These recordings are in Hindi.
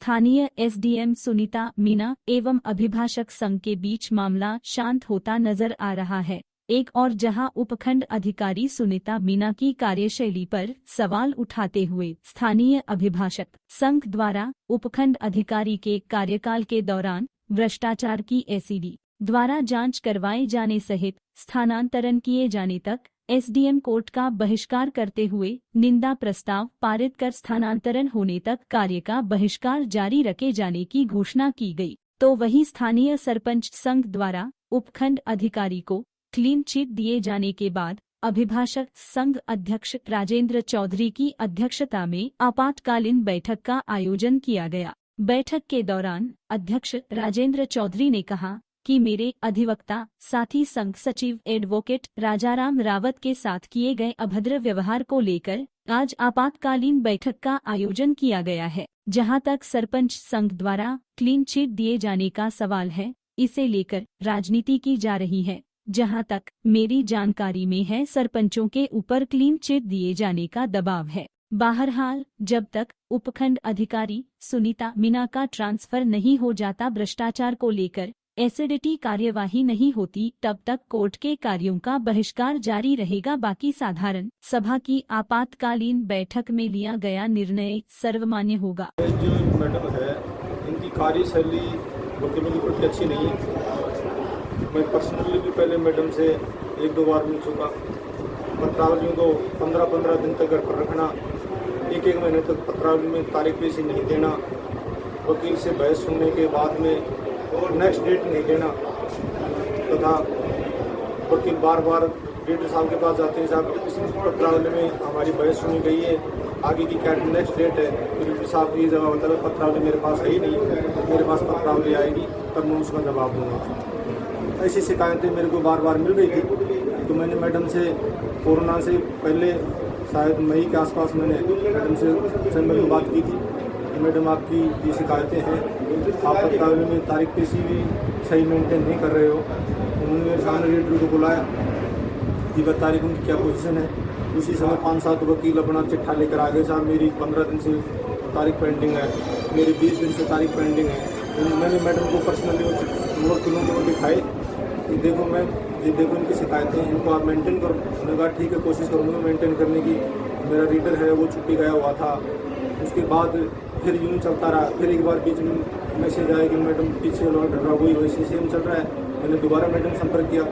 स्थानीय एसडीएम सुनीता मीना एवं अभिभाषक संघ के बीच मामला शांत होता नजर आ रहा है। एक और जहां उपखंड अधिकारी सुनीता मीना की कार्यशैली पर सवाल उठाते हुए स्थानीय अभिभाषक संघ द्वारा उपखंड अधिकारी के कार्यकाल के दौरान भ्रष्टाचार की एसीबी द्वारा जांच करवाए जाने सहित स्थानांतरण किए जाने तक एसडीएम कोर्ट का बहिष्कार करते हुए निंदा प्रस्ताव पारित कर स्थानांतरण होने तक कार्य का बहिष्कार जारी रखे जाने की घोषणा की गई, तो वहीं स्थानीय सरपंच संघ द्वारा उपखंड अधिकारी को क्लीन चिट दिए जाने के बाद अभिभाषक संघ अध्यक्ष राजेंद्र चौधरी की अध्यक्षता में आपातकालीन बैठक का आयोजन किया गया। बैठक के दौरान अध्यक्ष राजेंद्र चौधरी ने कहा कि मेरे अधिवक्ता साथी संघ सचिव एडवोकेट राजाराम रावत के साथ किए गए अभद्र व्यवहार को लेकर आज आपातकालीन बैठक का आयोजन किया गया है। जहां तक सरपंच संघ द्वारा क्लीन चिट दिए जाने का सवाल है, इसे लेकर राजनीति की जा रही है। जहां तक मेरी जानकारी में है, सरपंचों के ऊपर क्लीन चिट दिए जाने का दबाव है। बहरहाल जब तक उपखंड अधिकारी सुनीता मीना का ट्रांसफर नहीं हो जाता, भ्रष्टाचार को लेकर एसडीटी कार्यवाही नहीं होती, तब तक कोर्ट के कार्यों का बहिष्कार जारी रहेगा। बाकी साधारण सभा की आपातकालीन बैठक में लिया गया निर्णय सर्वमान्य होगा। जो मैडम है, इनकी कार्यशैली वकीलों की प्रति अच्छी नहीं है। मैं पर्सनली भी पहले मैडम से 1-2 बार मिल चुका। पत्रावलियों को 15-15 दिन तक घर पर रखना, 1-1 महीने तक पत्रावली में तारीख पेशी नहीं देना, वकील से बहस सुनने के बाद में नेक्स्ट डेट नहीं देना, तथा वकील बार बार डीएसपी साहब के पास जाते हैं, साहब इस पत्रावली में हमारी बहस सुनी गई है, आगे की क्या नेक्स्ट डेट है। डीएसपी साहब की जवाब होता है पत्रावली मेरे पास है ही नहीं, मेरे पास पत्रावली आएगी तब मैं उसका जवाब दूँगा। ऐसी शिकायतें मेरे को बार बार मिल रही थी, तो मैंने मैडम से कोरोना से पहले शायद मई के आसपास मैंने मैडम से चैम्बर में बात की थी कि मैडम आपकी ये शिकायतें हैं, आप पत्रावली में तारीख पेशी भी सही मेंटेन नहीं कर रहे हो। उन्होंने मेरे सामने रीडर को बुलाया कि वह तारीख उनकी क्या पोजीशन है। उसी समय 5-7 वकील अपना चिट्ठा लेकर आ गए, साहब मेरी 15 दिन से तारीख पेंडिंग है, मेरी 20 दिन से तारीख पेंडिंग है। मैंने मैडम को पर्सनली वकीलों को दिखाए कि देखो ये देखो इनकी शिकायतें, इनको आप मेंटेन करो। मैंने कहा ठीक है, कोशिश करूँगा मेंटेन करने की। मेरा रीडर है वो छुट्टी गया हुआ था। उसके बाद फिर यूँ चलता रहा। फिर एक बार बीच में मैसेज आया कि मैडम पीछे लौट रहा, वही वैसे सेम चल रहा है। मैंने दोबारा मैडम संपर्क किया,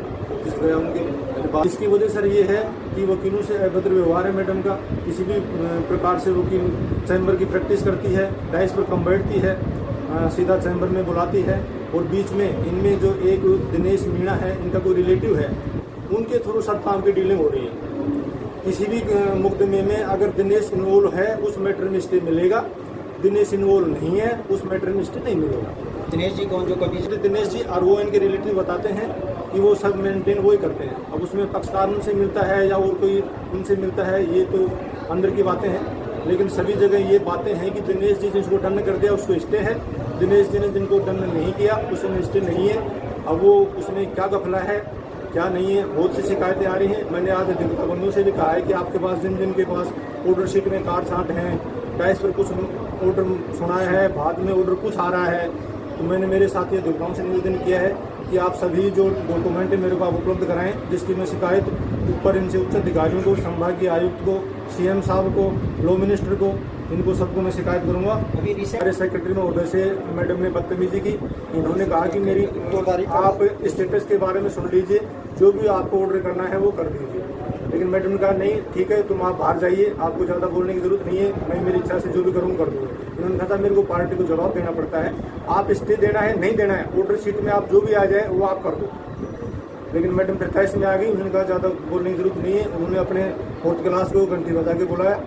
जिस गया उनके। इसकी वजह सर ये है कि वकीलों से अभद्र व्यवहार है मैडम का। किसी भी प्रकार से वकील चैम्बर की प्रैक्टिस करती है, डाइस पर कम बैठती है, सीधा चैम्बर में बुलाती है, और बीच में इनमें जो एक दिनेश मीणा है, इनका कोई रिलेटिव है, उनके थ्रू सब काम की डीलिंग हो रही है। किसी भी मुकदमे में अगर दिनेश इन्वॉल्व है उस मैटर में स्टे मिलेगा, दिनेश इन्वॉल्व नहीं है उस मैटर में स्टे नहीं मिलेगा। दिनेश जी कौन, जो कभी दिनेश जी और वो इनके रिलेटिव बताते हैं कि वो सब मेंटेन वही करते हैं। अब उसमें पक्षकार उनसे मिलता है या और कोई उनसे मिलता है, ये तो अंदर की बातें हैं। लेकिन सभी जगह ये बातें हैं कि दिनेश जी जिसको डन कर दिया उसको स्टे है, दिनेश जी ने जिनको डन नहीं किया उसमें स्टे नहीं है। अब वो उसमें क्या गफला है क्या नहीं है, बहुत सी शिकायतें आ रही हैं। मैंने आज अधिवक्ता बंधु से भी कहा है कि आपके पास जिन के पास ऑर्डर शीट में काट छांट हैं, डाइस पर कुछ ऑर्डर सुनाया है, बाद में ऑर्डर कुछ आ रहा है, तो मैंने मेरे साथी अधिवक्ताओं से निवेदन किया है कि आप सभी जो डॉक्यूमेंट मेरे को आप उपलब्ध कराएं, जिसकी मैं शिकायत ऊपर इनसे उच्च अधिकारियों को, संभागीय आयुक्त को, सीएम साहब को, लॉ मिनिस्टर को, इनको सबको मैं शिकायत करूंगा। हमारे सेक्रेटरी महोदय से मैडम ने बदतमीजी की। इन्होंने कहा कि मेरी आप स्टेटस के बारे में सुन लीजिए, जो भी आपको ऑर्डर करना है वो कर दीजिए। लेकिन मैडम ने कहा नहीं ठीक है, तुम आप बाहर जाइए, आपको ज़्यादा बोलने की जरूरत नहीं है, मैं मेरी इच्छा से जो भी करूँ कर दूँगा। इन्होंने कहा था मेरे को पार्टी को जवाब देना पड़ता है, आप स्टे देना है नहीं देना है, ऑर्डर शीट में आप जो भी आ जाए वो आप कर दो। लेकिन मैडम फिर तैस में आ गई, उन्होंने कहा ज़्यादा बोलने की जरूरत नहीं है। उन्होंने अपने 4th क्लास को घंटी बजा के बुलाया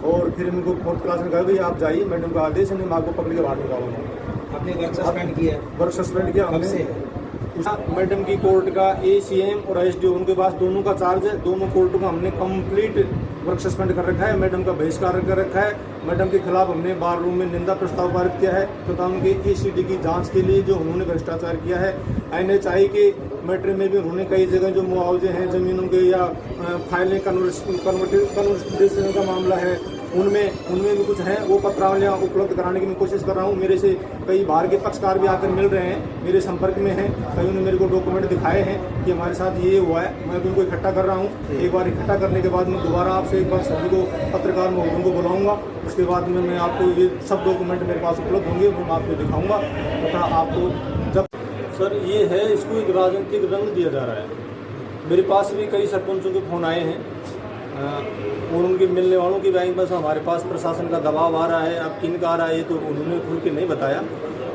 और फिर इनको 4th क्लास में कहा भाई आप जाइए, मैडम का आदेश है, मैं आपको पकड़ के बाहर निकालूंगा। आपने वर्क सस्पेंड किया? वर्क सस्पेंड किया हमने। मैडम की कोर्ट का एसीएम और एसडीओ उनके पास दोनों का चार्ज है। दोनों कोर्ट को हमने कंप्लीट वर्क सस्पेंड कर रखा है, मैडम का बहिष्कार कर रखा है। मैडम के खिलाफ हमने बार रूम में निंदा प्रस्ताव पारित किया है तथा उनके एसीडी की जांच के लिए जो उन्होंने भ्रष्टाचार किया है। एनएचआई के मैटर में भी उन्होंने कई जगह जो मुआवजे हैं जमीनों के या फाइलें कन्वर्टेशन का मामला है, उनमें भी कुछ हैं, वो पत्रावलियाँ उपलब्ध कराने की मैं कोशिश कर रहा हूँ। मेरे से कई बाहर के पक्षकार भी आकर मिल रहे हैं, मेरे संपर्क में हैं, कई उन्होंने मेरे को डॉक्यूमेंट दिखाए हैं कि हमारे साथ ये हुआ है। मैं उनको इकट्ठा कर रहा हूँ। एक बार इकट्ठा करने के बाद मैं दोबारा आपसे एक बार सभी को पत्रकार महोदयों को बुलाऊँगा। उसके बाद में मैं आपको ये सब डॉक्यूमेंट मेरे पास उपलब्ध होंगे, वो मैं आपको दिखाऊँगा तथा आपको जब सर ये है, इसको एक राजनीतिक रंग दिया जा रहा है। मेरे पास भी कई सरपंचों के फ़ोन आए हैं और उनके मिलने वालों की बैंक बस हमारे पास प्रशासन का दबाव आ रहा है। अब किन का आ रहा है ये तो उन्होंने खुल के नहीं बताया,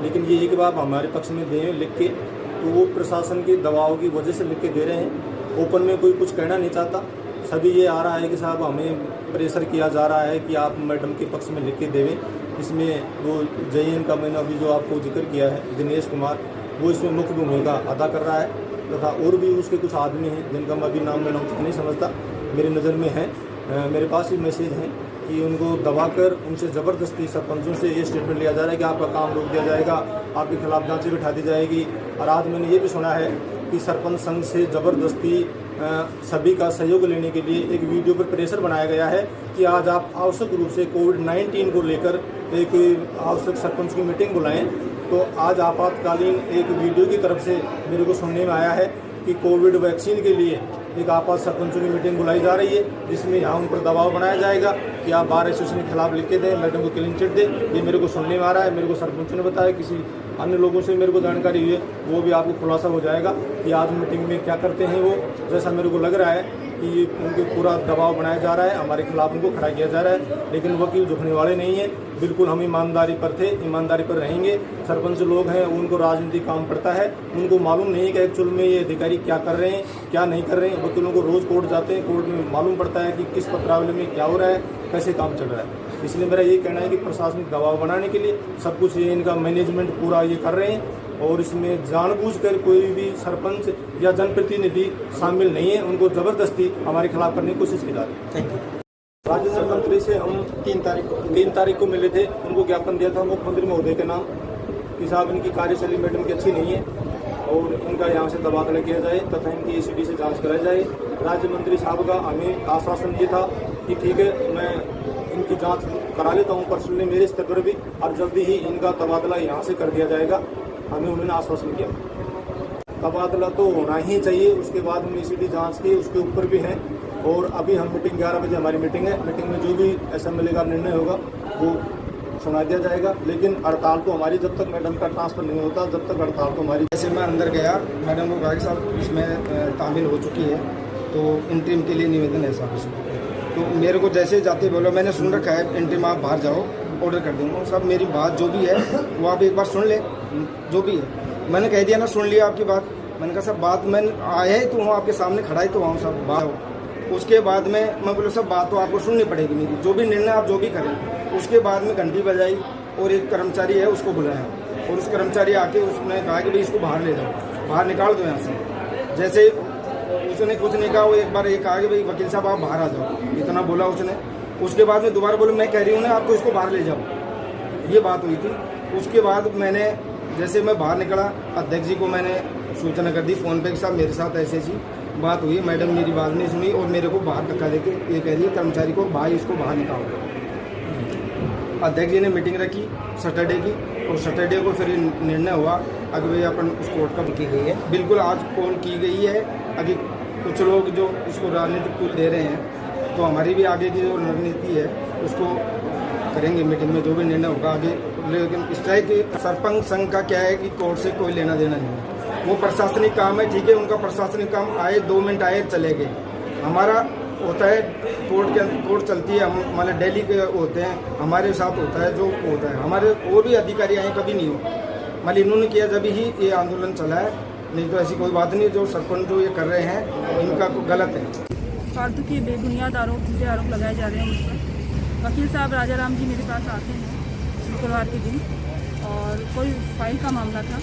लेकिन ये कि आप हमारे पक्ष में दें लिख के, तो वो प्रशासन के दबाव की वजह से लिख के दे रहे हैं। ओपन में कोई कुछ कहना नहीं चाहता। सभी ये आ रहा है कि साहब हमें प्रेशर किया जा रहा है कि आप मैडम के पक्ष में लिख के देवें। इसमें वो JN का मैंने अभी जो आपको जिक्र किया है दिनेश कुमार, वो इसमें मुख्य भूमिका अदा कर रहा है तथा और भी उसके कुछ आदमी हैं जिनका मैं अभी नाम लेना उचित नहीं समझता, मेरी नज़र में है। मेरे पास भी मैसेज हैं कि उनको दबाकर उनसे ज़बरदस्ती सरपंचों से ये स्टेटमेंट लिया जा रहा है कि आपका काम रोक दिया जाएगा, आपके खिलाफ जांचें बिठा दी जाएगी। और आज मैंने ये भी सुना है कि सरपंच संघ से ज़बरदस्ती सभी का सहयोग लेने के लिए एक वीडियो पर प्रेशर बनाया गया है कि आज आप आवश्यक रूप से कोविड-19 को लेकर एक आवश्यक सरपंच की मीटिंग बुलाएं। तो आज आपातकालीन एक वीडियो की तरफ से मेरे को सुनने में आया है कि कोविड वैक्सीन के लिए एक आपात सरपंचों की मीटिंग बुलाई जा रही है, जिसमें यहाँ उन पर दबाव बनाया जाएगा कि आप बार एसोसिएशन के खिलाफ लिख के दें, मैडम को क्लीन चिट दें। ये मेरे को सुनने में आ रहा है। मेरे को सरपंचों ने बताया, किसी अन्य लोगों से मेरे को जानकारी हुई है, वो भी आपको खुलासा हो जाएगा कि आज मीटिंग में क्या करते हैं वो। जैसा मेरे को लग रहा है कि उनके पूरा दबाव बनाया जा रहा है, हमारे खिलाफ उनको खड़ा किया जा रहा है, लेकिन वकील झुकने वाले नहीं हैं। बिल्कुल हम ईमानदारी पर थे, ईमानदारी पर रहेंगे। सरपंच लोग हैं, उनको राजनीतिक काम पड़ता है, उनको मालूम नहीं है कि एक्चुअल में ये अधिकारी क्या कर रहे हैं, क्या नहीं कर रहे हैं। वकीलों को रोज़ कोर्ट जाते हैं, कोर्ट में मालूम पड़ता है कि किस पत्रावली में क्या हो रहा है, कैसे काम चल रहा है। इसलिए मेरा ये कहना है कि प्रशासनिक दबाव बनाने के लिए सब कुछ ये इनका मैनेजमेंट पूरा ये कर रहे हैं और इसमें जानबूझकर कोई भी सरपंच या जनप्रतिनिधि शामिल नहीं है। उनको ज़बरदस्ती हमारे खिलाफ करने की कोशिश की जा रही है। राज्य मंत्री से हम 3 तारीख को मिले थे, उनको ज्ञापन दिया था मुख्यमंत्री महोदय के नाम कि साहब इनकी कार्यशैली मैडम की अच्छी नहीं है और इनका यहाँ से तबादला किया जाए तथा इनकी ACD से जांच कराई जाए। राज्य मंत्री साहब का हमें आश्वासन ये था कि ठीक है, मैं इनकी जांच करा लेता हूँ पर्सनली मेरे स्तर पर भी, और जल्दी ही इनका तबादला यहाँ से कर दिया जाएगा। हमें उन्होंने आश्वासन किया। तबादला तो होना ही चाहिए, उसके बाद हम ACD जाँच की उसके ऊपर भी हैं। और अभी हम मीटिंग 11 बजे हमारी मीटिंग है, मीटिंग में जो भी असेंबली का निर्णय होगा वो सुना दिया जाएगा। लेकिन हड़ताल तो हमारी जब तक मैडम का ट्रांसफर नहीं होता, जब तक हड़ताल तो हमारी। जैसे मैं अंदर गया, मैडम को कहा कि साहब इसमें तामील हो चुकी है तो इंटरिम के लिए निवेदन है साहब इसमें। तो मेरे को जैसे जाते बोलो, मैंने सुन रखा है इंटरिम आप बाहर जाओ, ऑर्डर कर दूँगा। साहब मेरी बात जो भी है वो आप एक बार सुन ले, जो भी है। मैंने कह दिया ना, सुन लिया आपकी बात। मैंने कहा साहब बात मैंने आया ही तो वहाँ आपके सामने खड़ा ही तो वहाँ साहब बात। उसके बाद में मैं बोला सब बात तो आपको सुननी पड़ेगी मेरी, जो भी निर्णय आप जो भी करें। उसके बाद में घंटी बजाई और एक कर्मचारी है उसको बुलाया और उस कर्मचारी आके उसने कहा कि भाई इसको बाहर ले जाओ, बाहर निकाल दो यहाँ से। जैसे उसने कुछ नहीं कहा, वो एक बार एक कहा कि भाई वकील साहब आप बाहर आ जाओ, इतना बोला उसने। उसके बाद में दोबारा बोले मैं कह रही हूँ ना आपको इसको बाहर ले जाओ, ये बात हुई थी। उसके बाद मैंने जैसे मैं बाहर निकला, अध्यक्ष जी को मैंने सूचना कर दी फ़ोन पे कि साहब मेरे साथ ऐसे ऐसी बात हुई। मैडम मेरी बात नहीं सुनी और मेरे को बाहर धक्का देके ये कह रही है कर्मचारी को भाई इसको बाहर निकालो। अध्यक्ष जी ने मीटिंग रखी सैटरडे की और सैटरडे को फिर निर्णय हुआ अगर भाई अपन उस कोर्ट का की गई है। बिल्कुल आज कॉल की गई है। अभी कुछ लोग जो इसको राजनीतिक कुल दे रहे हैं, तो हमारी भी आगे की जो रणनीति है उसको करेंगे मीटिंग में, जो भी निर्णय होगा आगे। लेकिन स्ट्राइक सरपंच संघ का क्या है कि कोर्ट से कोई लेना देना नहीं है, वो प्रशासनिक काम है। ठीक है, उनका प्रशासनिक काम आए 2 मिनट आए चले गए। हमारा होता है कोर्ट चलती है, हम मतलब डेली के होते हैं, हमारे साथ होता है जो होता है। हमारे और भी अधिकारी आए कभी नहीं हो, मतलब इन्होंने किया जब ही ये आंदोलन चला है, नहीं तो ऐसी कोई बात नहीं। जो सरपंच जो ये कर रहे हैं इनका गलत है। फालतू के बेबुनियाद आरोप लगाए जा रहे हैं मुझ पर। वकील साहब राजा राम जी मेरे पास आते हैं शुक्रवार के दिन और कोई फाइल का मामला था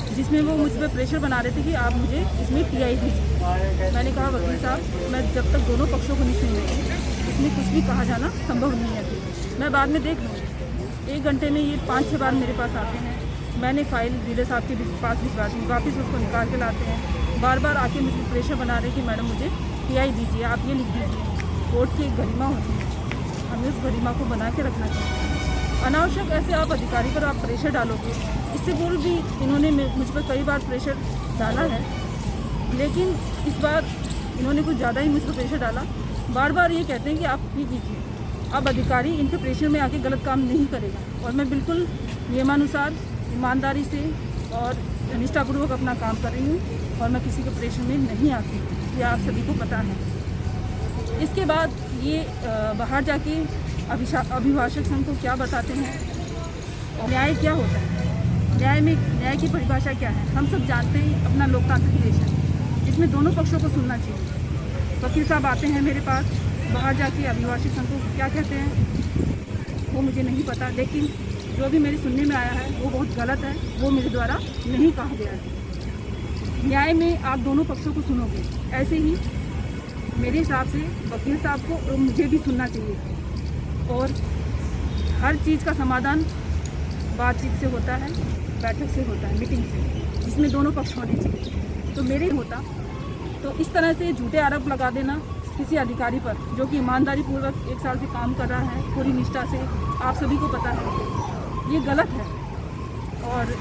जिसमें वो मुझ पर प्रेशर बना रहे थे कि आप मुझे इसमें TI दीजिए। मैंने कहा वकील साहब मैं जब तक दोनों पक्षों को नहीं सुनूंगी इसमें कुछ भी कहा जाना संभव नहीं है, मैं बाद में देख लूँगी। 1 घंटे में ये 5-6 बार मेरे पास आते हैं। मैंने फ़ाइल लीडर साहब के पास भिजवा दी, वापस उसको निकाल के लाते हैं। बार बार आके मुझे प्रेशर बना रहे कि मैडम मुझे TI दीजिए, आप ये लिख दीजिए। कोर्ट की एक गरिमा होती है, हमें पुलिस गरिमा को बना के रखना चाहिए। अनावश्यक ऐसे आप अधिकारी पर आप प्रेशर डालोगे। इससे पूर्व भी इन्होंने मुझ पर कई बार प्रेशर डाला है, लेकिन इस बार इन्होंने कुछ ज़्यादा ही मुझ पर प्रेशर डाला। बार बार ये कहते हैं कि आप ही कीजिए, अब अधिकारी इनके प्रेशर में आके गलत काम नहीं करेगा। और मैं बिल्कुल नियमानुसार ईमानदारी से और निष्ठापूर्वक अपना काम कर रही हूँ और मैं किसी के प्रेशर में नहीं आती, ये आप सभी को पता है। इसके बाद ये बाहर जाके अभिभाषक संघ को क्या बताते हैं, न्याय क्या होता है, न्याय की परिभाषा क्या है। हम सब जानते हैं अपना लोकतांत्रिक देश है, जिसमें दोनों पक्षों को सुनना चाहिए। वकील साहब आते हैं मेरे पास, बाहर जाके अभिभाषक संघ को क्या कहते हैं वो मुझे नहीं पता, लेकिन जो भी मेरे सुनने में आया है वो बहुत गलत है, वो मेरे द्वारा नहीं कहा गया है। न्याय में आप दोनों पक्षों को सुनोगे, ऐसे ही मेरे हिसाब से वकील साहब को मुझे भी सुनना चाहिए। और हर चीज़ का समाधान बातचीत से होता है, बैठक से होता है, मीटिंग से, जिसमें दोनों पक्ष होने चाहिए। तो मेरे होता तो इस तरह से झूठे आरोप लगा देना किसी अधिकारी पर जो कि ईमानदारी पूर्वक 1 साल से काम कर रहा है पूरी निष्ठा से, आप सभी को पता है ये गलत है। और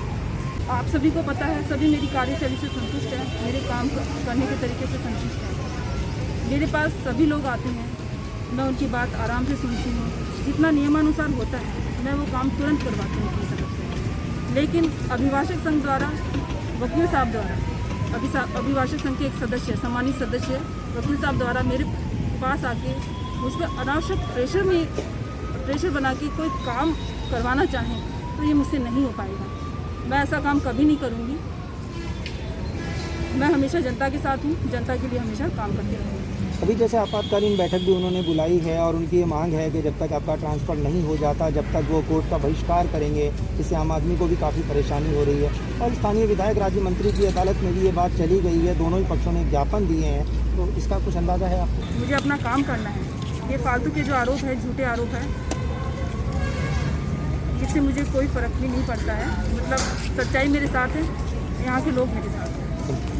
आप सभी को पता है, सभी मेरी कार्यशैली से संतुष्ट हैं, मेरे काम करने के तरीके से संतुष्ट हैं। मेरे पास सभी लोग आते हैं, मैं उनकी बात आराम से सुनती हूँ, जितना नियमानुसार होता है मैं वो काम तुरंत करवाती हूँ अपनी तरफ से। लेकिन अभिभाषक संघ द्वारा, वकील साहब द्वारा, अभिभाषक संघ के एक सदस्य, सम्मानित सदस्य वकील साहब द्वारा मेरे पास आके मुझ पर अनावश्यक प्रेशर बना के कोई काम करवाना चाहें तो ये मुझसे नहीं हो पाएगा। मैं ऐसा काम कभी नहीं करूँगी। मैं हमेशा जनता के साथ हूँ, जनता के लिए हमेशा काम करती रहूँगी। अभी जैसे आपातकालीन बैठक भी उन्होंने बुलाई है और उनकी ये मांग है कि जब तक आपका ट्रांसफ़र नहीं हो जाता, जब तक वो कोर्ट का बहिष्कार करेंगे, इससे आम आदमी को भी काफ़ी परेशानी हो रही है। और स्थानीय विधायक राज्य मंत्री की अदालत में भी ये बात चली गई है, दोनों ही पक्षों ने ज्ञापन दिए हैं, तो इसका कुछ अंदाज़ा है आपको? मुझे अपना काम करना है। ये फालतू के जो आरोप है, झूठे आरोप है, इससे मुझे कोई फ़र्क भी नहीं पड़ता है। मतलब सच्चाई मेरे साथ है, यहाँ के लोग मेरे साथ हैं।